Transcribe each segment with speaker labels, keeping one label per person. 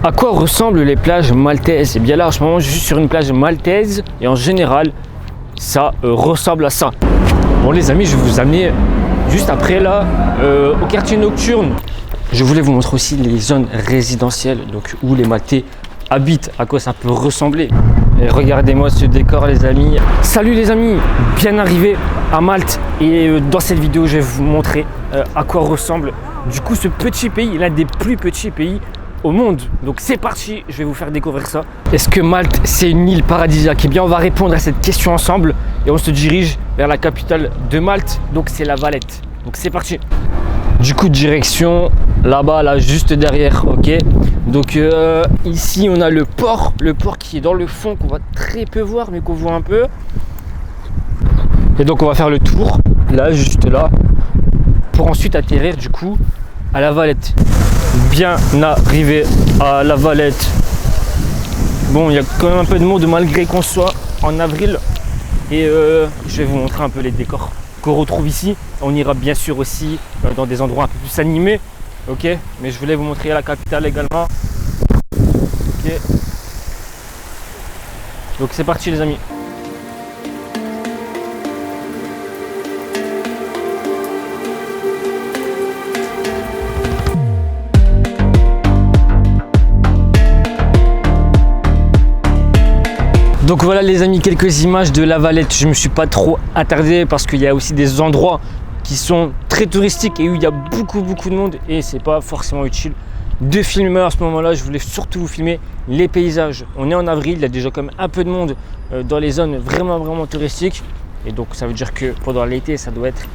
Speaker 1: À quoi ressemblent les plages maltaises? Et bien là en ce moment je suis sur une plage maltaise et en général ça ressemble à ça. Bon les amis, je vais vous amener juste après là au quartier nocturne. Je voulais vous montrer aussi les zones résidentielles, donc où les Maltais habitent, à quoi ça peut ressembler. Et regardez-moi ce décor les amis. Salut les amis, bien arrivé à Malte et dans cette vidéo je vais vous montrer à quoi ressemble du coup ce petit pays, l'un des plus petits pays au monde. Donc c'est parti, je vais vous faire découvrir ça. Est-ce que Malte c'est une île paradisiaque? Eh bien on va répondre à cette question ensemble et on se dirige vers la capitale de Malte, donc c'est la Valette. Donc c'est parti. Du coup direction là-bas, là juste derrière, ok. Donc ici on a le port qui est dans le fond qu'on va très peu voir mais qu'on voit un peu. Et donc on va faire le tour, là juste là, pour ensuite atterrir du coup à la Valette. Bien arrivé à la Valette. Bon, il y a quand même un peu de monde malgré qu'on soit en avril. Et je vais vous montrer un peu les décors qu'on retrouve ici. On ira bien sûr aussi dans des endroits un peu plus animés. Ok, mais je voulais vous montrer la capitale également. Ok. Donc c'est parti les amis. Donc voilà les amis, quelques images de la Valette. Je ne me suis pas trop attardé parce qu'il y a aussi des endroits qui sont très touristiques et où il y a beaucoup de monde et c'est pas forcément utile de filmer à ce moment-là. Je voulais surtout vous filmer les paysages. On est en avril, il y a déjà quand même un peu de monde dans les zones vraiment touristiques et donc ça veut dire que pendant l'été ça doit être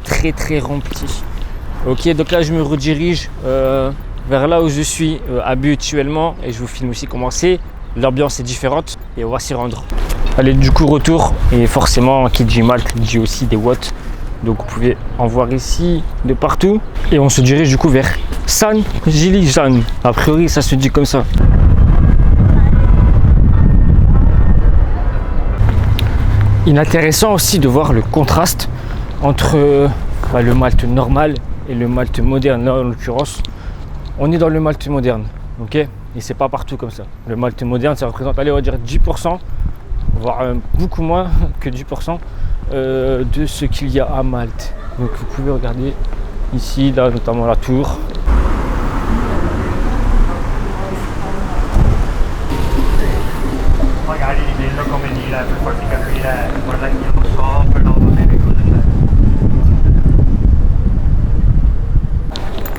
Speaker 1: très rempli. Ok, donc là je me redirige vers là où je suis habituellement et je vous filme aussi comment c'est. L'ambiance est différente et on va s'y rendre. Allez, du coup retour et forcément qui dit Malte dit aussi des watts. Donc vous pouvez en voir ici de partout et on se dirige du coup vers San Gilizan. A priori ça se dit comme ça. Intéressant aussi de voir le contraste entre le Malte normal et le Malte moderne. Là en l'occurrence on est dans le Malte moderne, ok. Et c'est pas partout comme ça. Le Malte moderne, ça représente, allez, on va dire 10%, voire beaucoup moins que 10% de ce qu'il y a à Malte. Donc vous pouvez regarder ici, là, notamment la tour.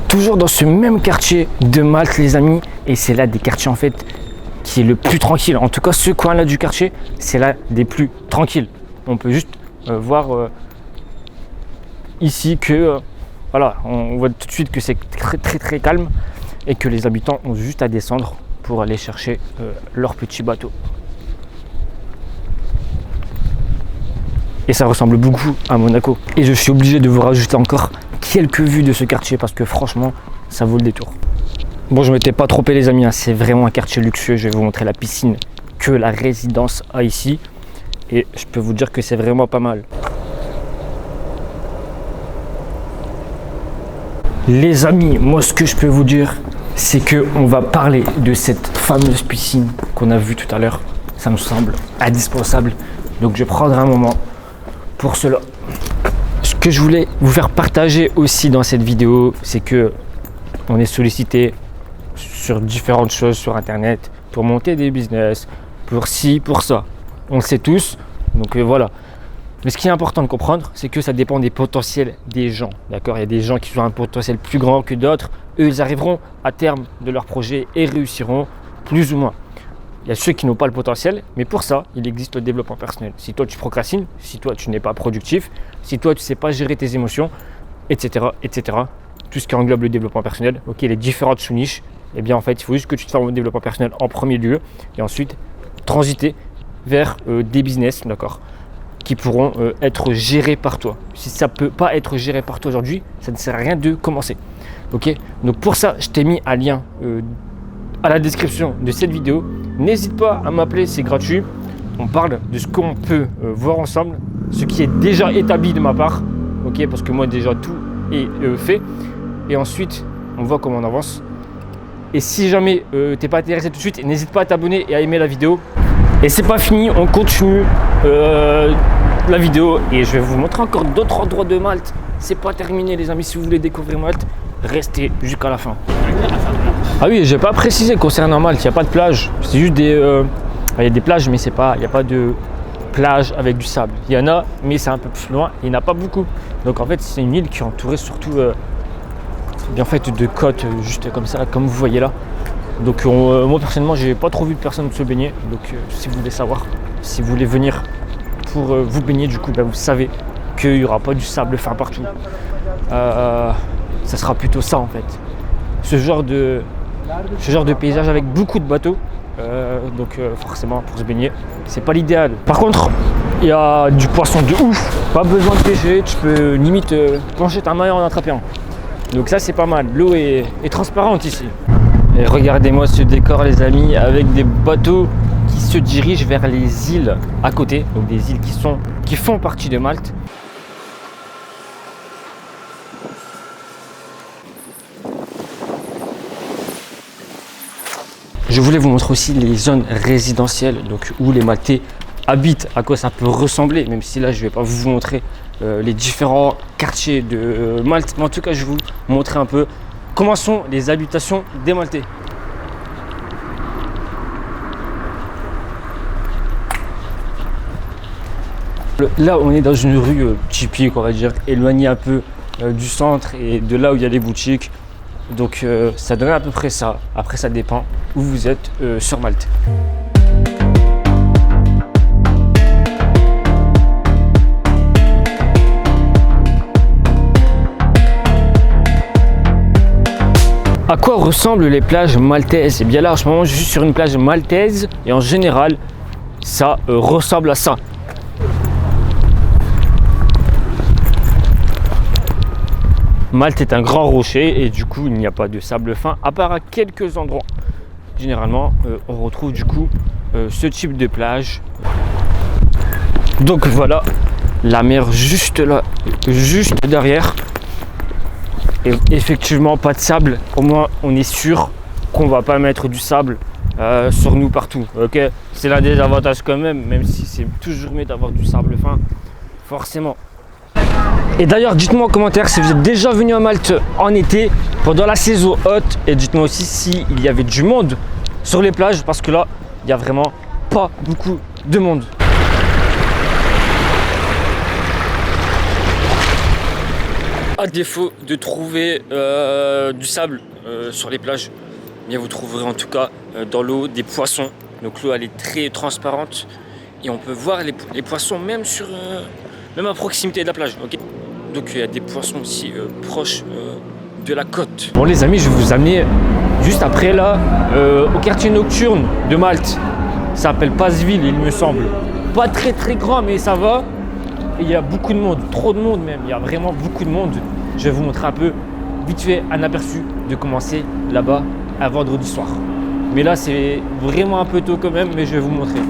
Speaker 1: Toujours dans ce même quartier de Malte les amis, et c'est là des quartiers en fait qui est le plus tranquille. En tout cas ce coin là du quartier c'est là des plus tranquilles. On peut juste voir ici que voilà, on voit tout de suite que c'est très calme et que les habitants ont juste à descendre pour aller chercher leur petit bateau. Et ça ressemble beaucoup à Monaco. Et je suis obligé de vous rajouter encore quelques vues de ce quartier parce que franchement ça vaut le détour. Bon, je m'étais pas trompé les amis, hein. C'est vraiment un quartier luxueux. Je vais vous montrer la piscine que la résidence a ici et je peux vous dire que c'est vraiment pas mal. Les amis, moi ce que je peux vous dire c'est que on va parler de cette fameuse piscine qu'on a vue tout à l'heure. Ça me semble indispensable, donc je vais prendre un moment pour cela. Ce que je voulais vous faire partager aussi dans cette vidéo, c'est que on est sollicité sur différentes choses sur internet pour monter des business, pour ci, pour ça. On le sait tous, donc voilà. Mais ce qui est important de comprendre, c'est que ça dépend des potentiels des gens. D'accord ? Il y a des gens qui ont un potentiel plus grand que d'autres. Eux, ils arriveront à terme de leur projet et réussiront plus ou moins. Il y a ceux qui n'ont pas le potentiel, mais pour ça, il existe le développement personnel. Si toi, tu procrastines, si toi, tu n'es pas productif, si toi, tu ne sais pas gérer tes émotions, etc., tout ce qui englobe le développement personnel, ok, les différentes sous-niches, eh bien, en fait, il faut juste que tu te formes au développement personnel en premier lieu et ensuite transiter vers des business, d'accord, qui pourront être gérés par toi. Si ça ne peut pas être géré par toi aujourd'hui, ça ne sert à rien de commencer. Ok, donc pour ça, je t'ai mis un lien à la description de cette vidéo. N'hésite pas à m'appeler, c'est gratuit. On parle de ce qu'on peut voir ensemble, ce qui est déjà établi de ma part, ok, parce que moi déjà tout est fait. Et ensuite, on voit comment on avance Et si jamais t'es pas intéressé tout de suite, n'hésite pas à t'abonner et à aimer la vidéo. Et c'est pas fini, on continue la vidéo et je vais vous montrer encore d'autres endroits de Malte. C'est pas terminé les amis, si vous voulez découvrir Malte, restez jusqu'à la fin. Ah oui, j'ai pas précisé concernant Malte, il n'y a pas de plage. C'est juste des... il y a des plages mais il n'y a pas de plage avec du sable. Il y en a mais c'est un peu plus loin, il n'y en a pas beaucoup. Donc en fait c'est une île qui est entourée surtout bien fait de côtes juste comme ça, comme vous voyez là. Donc moi personnellement j'ai pas trop vu de personnes se baigner. Donc si vous voulez savoir, si vous voulez venir pour vous baigner, du coup vous savez qu'il n'y aura pas du sable fin partout. Ça sera plutôt ça en fait. Ce genre de paysage avec beaucoup de bateaux. Donc forcément pour se baigner c'est pas l'idéal. Par contre il y a du poisson de ouf, pas besoin de pêcher, tu peux limite plancher ta main et en attraper un. Donc ça c'est pas mal, l'eau est transparente ici. Et regardez-moi ce décor les amis, avec des bateaux qui se dirigent vers les îles à côté, donc des îles qui font partie de Malte. Je voulais vous montrer aussi les zones résidentielles, donc où les Maltais habitent, à quoi ça peut ressembler, même si là je ne vais pas vous montrer les différents quartiers de Malte, mais en tout cas je vais vous montrer un peu comment sont les habitations des Maltais. Là on est dans une rue typique, on va dire, éloignée un peu du centre et de là où il y a les boutiques. Donc ça donne à peu près ça. Après ça dépend où vous êtes sur Malte. À quoi ressemblent les plages maltaises? Et bien là en ce moment je suis sur une plage maltaise et en général ça ressemble à ça. Malte est un grand rocher et du coup il n'y a pas de sable fin à part à quelques endroits. Généralement on retrouve du coup ce type de plage. Donc voilà la mer juste là, juste derrière. Et effectivement pas de sable, au moins on est sûr qu'on va pas mettre du sable sur nous partout. Ok, c'est l'un des avantages quand même si c'est toujours mieux d'avoir du sable fin, forcément. Et d'ailleurs dites-moi en commentaire si vous êtes déjà venu à Malte en été pendant la saison haute, et dites-moi aussi s'il y avait du monde sur les plages, parce que là il n'y a vraiment pas beaucoup de monde. À défaut de trouver du sable sur les plages, bien vous trouverez en tout cas dans l'eau des poissons. Donc l'eau elle est très transparente et on peut voir les poissons même même à proximité de la plage. Okay, donc il y a des poissons aussi proches de la côte. Bon les amis, je vais vous amener juste après là au quartier nocturne de Malte. Ça s'appelle Passeville il me semble. Pas très grand mais ça va. Et il y a beaucoup de monde, trop de monde même, il y a vraiment beaucoup de monde. Je vais vous montrer un peu, vite fait, un aperçu de commencer là-bas un vendredi soir. Mais là, c'est vraiment un peu tôt quand même, mais je vais vous montrer.